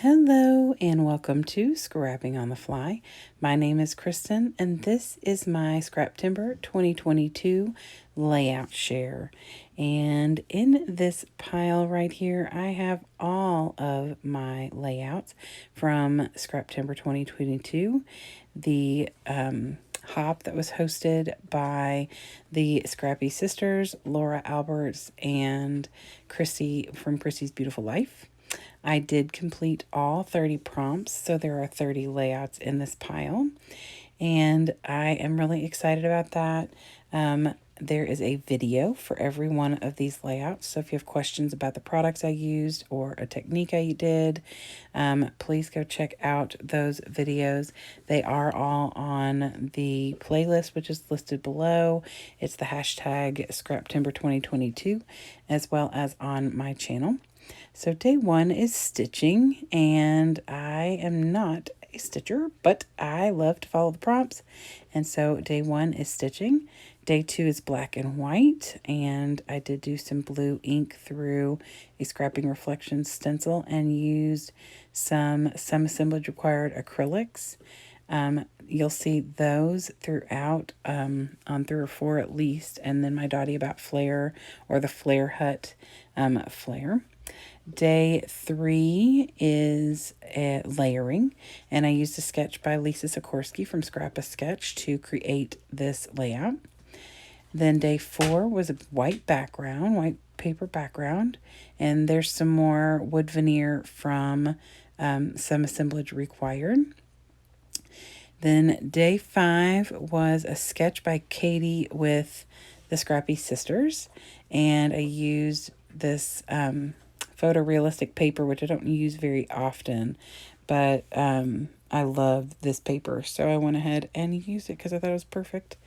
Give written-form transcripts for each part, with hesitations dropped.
Hello and welcome to Scrapping on the Fly. My name is Kristen and this is my Scrap Timber 2022 layout share. And in this pile right here, I have all of my layouts from Scrap Timber 2022. The hop that was hosted by the Scrappy sisters, Laura Alberts and Christy from Christy's Beautiful Life. I did complete all 30 prompts, so there are 30 layouts in this pile, and I am really excited about that. There is a video for every one of these layouts, so if you have questions about the products I used or a technique I did, please go check out those videos. They are all on the playlist, which is listed below. It's the hashtag ScrapTimber2022, as well as on my channel. So day one is stitching, and I am not a stitcher, but I love to follow the prompts. And so day one is stitching. Day two is black and white, and I did do some blue ink through a Scrapping Reflections stencil and used some assemblage required acrylics. You'll see those throughout on 3 or 4 at least, and then my Dottie About Flare or the Flare Hut flare. Day 3 is layering, and I used a sketch by Lisa Sikorsky from Scrap a Sketch to create this layout. Then day 4 was a white background, white paper background, and there's some more wood veneer from some assemblage required. Then day 5 was a sketch by Katie with the Scrappy Sisters, and I used this photorealistic paper, which I don't use very often, but I love this paper, so I went ahead and used it because I thought it was perfect.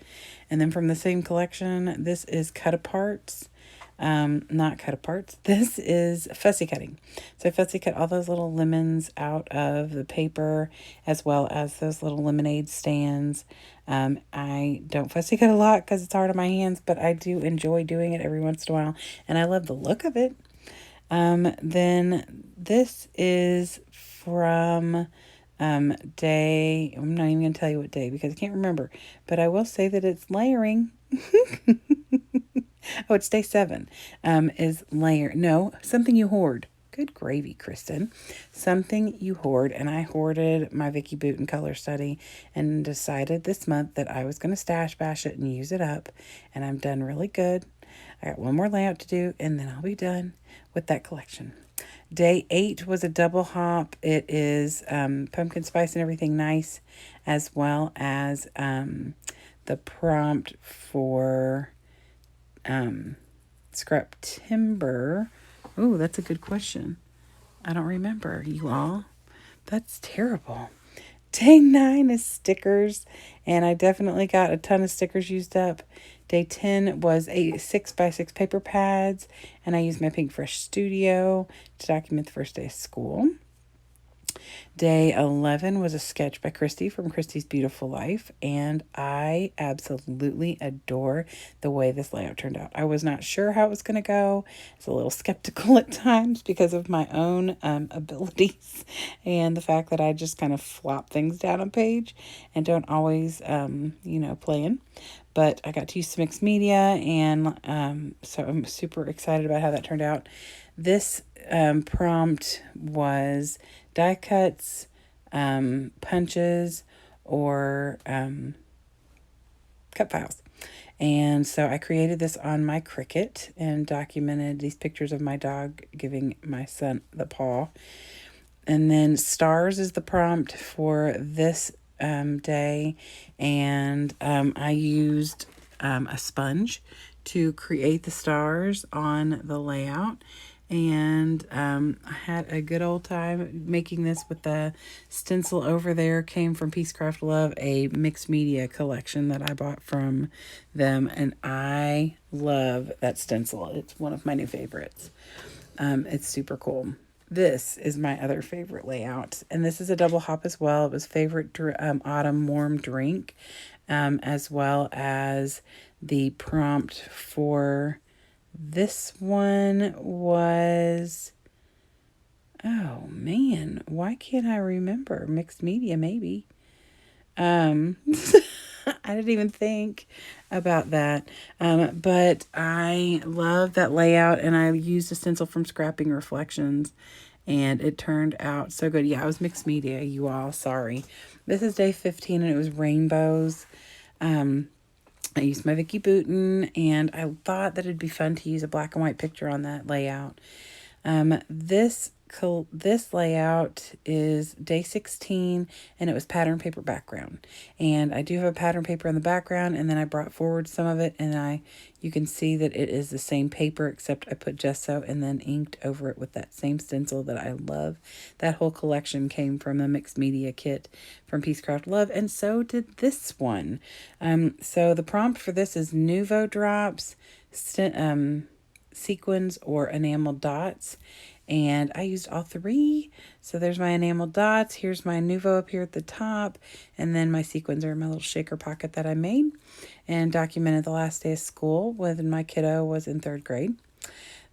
And then from the same collection, this is cut aparts. Not cut aparts. This is fussy cutting. So I fussy cut all those little lemons out of the paper, as well as those little lemonade stands. I don't fussy cut a lot because it's hard on my hands, but I do enjoy doing it every once in a while, and I love the look of it. Then this is from day, I'm not even going to tell you what day because I can't remember, but I will say that it's layering. Oh, it's day 7, is layer. No, something you hoard. Good gravy, Kristen. Something you hoard. And I hoarded my Vicky Booten color study and decided this month that I was going to stash bash it and use it up. And I'm done really good. I got one more layout to do, and then I'll be done with that collection. Day 8 was a double hop. It is pumpkin spice and everything nice, as well as the prompt for Scrap Timber. Oh, that's a good question. I don't remember, you all. That's terrible. Day 9 is stickers, and I definitely got a ton of stickers used up. Day 10 was a 6x6 paper pads, and I used my Pink Fresh Studio to document the first day of school. Day 11 was a sketch by Christy from Christy's Beautiful Life, and I absolutely adore the way this layout turned out. I was not sure how it was going to go. I was a little skeptical at times because of my own abilities and the fact that I just kind of flop things down on page and don't always, plan. But I got to use some mixed media, and so I'm super excited about how that turned out. This prompt was die cuts, punches, or cut files. And so I created this on my Cricut and documented these pictures of my dog giving my son the paw. And then stars is the prompt for this day. And I used a sponge to create the stars on the layout. And I had a good old time making this with the stencil over there. Came from Peacecraft Love, a mixed media collection that I bought from them. And I love that stencil. It's one of my new favorites. It's super cool. This is my other favorite layout. And this is a double hop as well. It was favorite autumn warm drink, as well as the prompt for this one was Oh man, why can't I remember? Mixed media, maybe. Um, I didn't even think about that. But I love that layout, and I used a stencil from Scrapping Reflections, and it turned out so good. Yeah, I was mixed media, you all. Sorry. This is day 15, and it was rainbows. Um, I used my Vicky Bouton, and I thought that it'd be fun to use a black and white picture on that layout. This layout is day 16, and it was pattern paper background. And I do have a pattern paper in the background, and then I brought forward some of it, and you can see that it is the same paper, except I put gesso and then inked over it with that same stencil that I love. That whole collection came from a mixed media kit from Peacecraft Love, and so did this one. So the prompt for this is Nuvo drops, sequins, or enamel dots, and I used all three. So there's my enamel dots, here's my Nuvo up here at the top, and then my sequins are in my little shaker pocket that I made and documented the last day of school when my kiddo was in 3rd grade.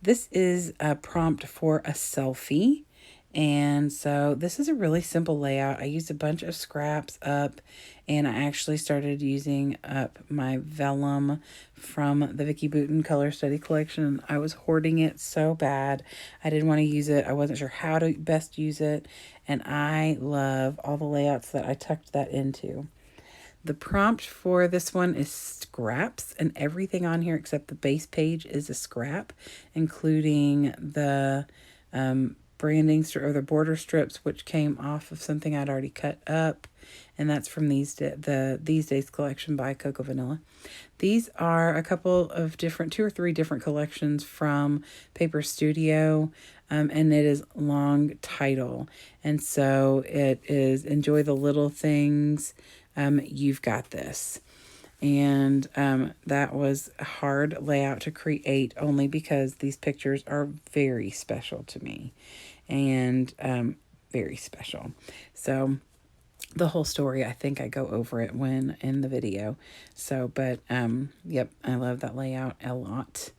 This is a prompt for a selfie. And so this is a really simple layout. I used a bunch of scraps up, and I actually started using up my vellum from the Vicky Bouton Color Study Collection. I was hoarding it so bad. I didn't want to use it. I wasn't sure how to best use it. And I love all the layouts that I tucked that into. The prompt for this one is scraps, and everything on here except the base page is a scrap, including the branding or the border strips, which came off of something I'd already cut up, and that's from These Days collection by Coco Vanilla. These are a couple of different, 2 or 3 different collections from Paper Studio, and it is long title, and so it is Enjoy the Little Things. You've got this. And that was a hard layout to create, only because these pictures are very special to me, and very special. So the whole story, I think I go over it when in the video. So, but yep, I love that layout a lot.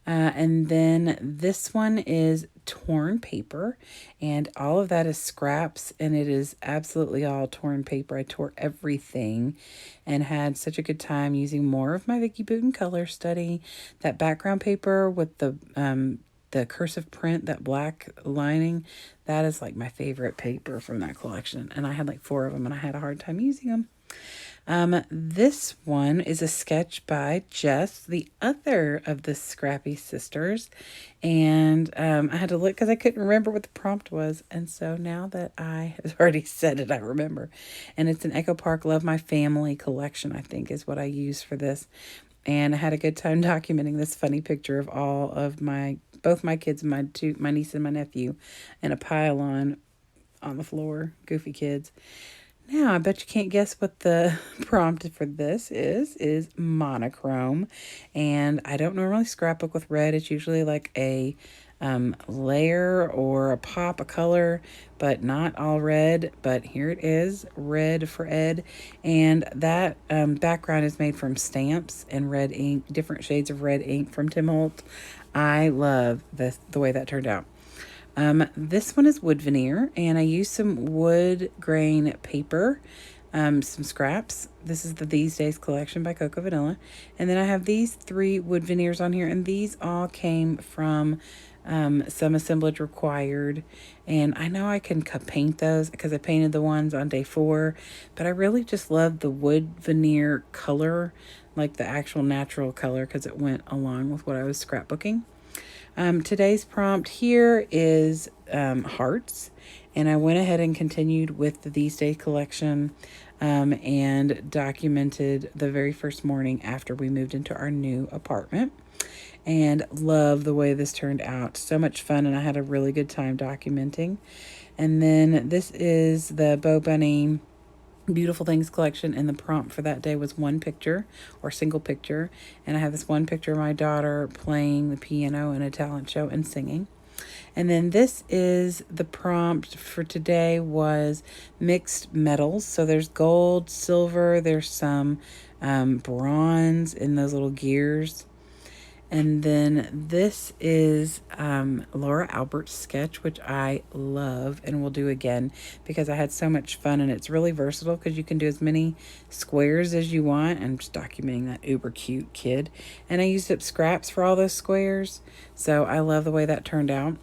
And then this one is torn paper, and all of that is scraps, and it is absolutely all torn paper. I tore everything and had such a good time using more of my Vicky Bouton Color Study. That background paper with the cursive print, that black lining, that is like my favorite paper from that collection. And I had like 4 of them, and I had a hard time using them. This one is a sketch by Jess, the other of the Scrappy sisters. And I had to look because I couldn't remember what the prompt was. And so now that I have already said it, I remember. And it's an Echo Park Love My Family collection, I think, is what I use for this. And I had a good time documenting this funny picture of all of both my kids, my niece and my nephew, in a pile on the floor. Goofy kids. Now, I bet you can't guess what the prompt for this is monochrome. And I don't normally scrapbook with red. It's usually like a layer or a pop of color, but not all red. But here it is, red for Ed. And that background is made from stamps and red ink, different shades of red ink from Tim Holt. I love the way that turned out. This one is wood veneer, and I used some wood grain paper, some scraps. This is the These Days collection by Coco Vanilla. And then I have these 3 wood veneers on here, and these all came from some assemblage required. And I know I can paint those because I painted the ones on day 4, but I really just love the wood veneer color, like the actual natural color, because it went along with what I was scrapbooking. Today's prompt here is hearts, and I went ahead and continued with the These Days collection and documented the very first morning after we moved into our new apartment, and love the way this turned out. So much fun, and I had a really good time documenting. And then this is the Bo Bunny Beautiful Things collection, and the prompt for that day was 1 picture or single picture, and I have this 1 picture of my daughter playing the piano in a talent show and singing. And then this is the prompt for today was mixed metals. So there's gold, silver, there's some bronze in those little gears. And then this is Laura Albert's sketch, which I love and will do again because I had so much fun, and it's really versatile because you can do as many squares as you want. I'm just documenting that uber cute kid. And I used up scraps for all those squares, so I love the way that turned out.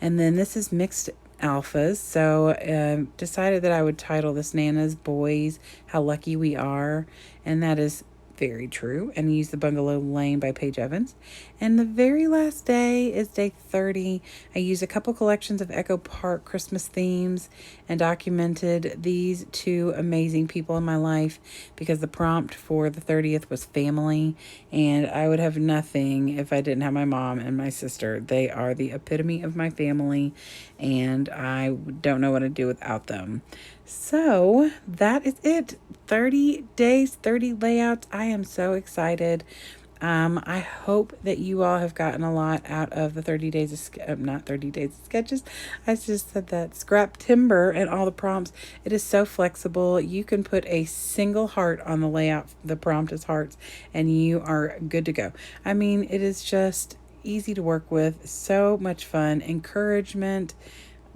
And then this is Mixed Alphas. So decided that I would title this Nana's Boys, How Lucky We Are. And that is very true. And use the Bungalow Lane by Paige Evans. And the very last day is day 30. I used a couple collections of Echo Park Christmas themes and documented these two amazing people in my life because the prompt for the 30th was family. And I would have nothing if I didn't have my mom and my sister. They are the epitome of my family, and I don't know what I'd do without them. So that is it. 30 days, 30 layouts. I am so excited. I hope that you all have gotten a lot out of the 30 days of, not 30 days of sketches. I just said that. Scrap timber and all the prompts. It is so flexible. You can put a single heart on the layout. The prompt is hearts, and you are good to go. I mean, it is just easy to work with. So much fun. Encouragement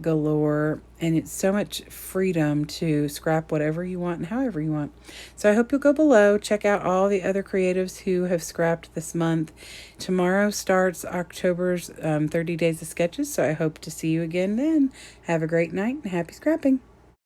galore, and it's so much freedom to scrap whatever you want and however you want. So I hope you'll go below, check out all the other creatives who have scrapped this month. Tomorrow starts October's 30 days of sketches, so I hope to see you again then. Have a great night and happy scrapping.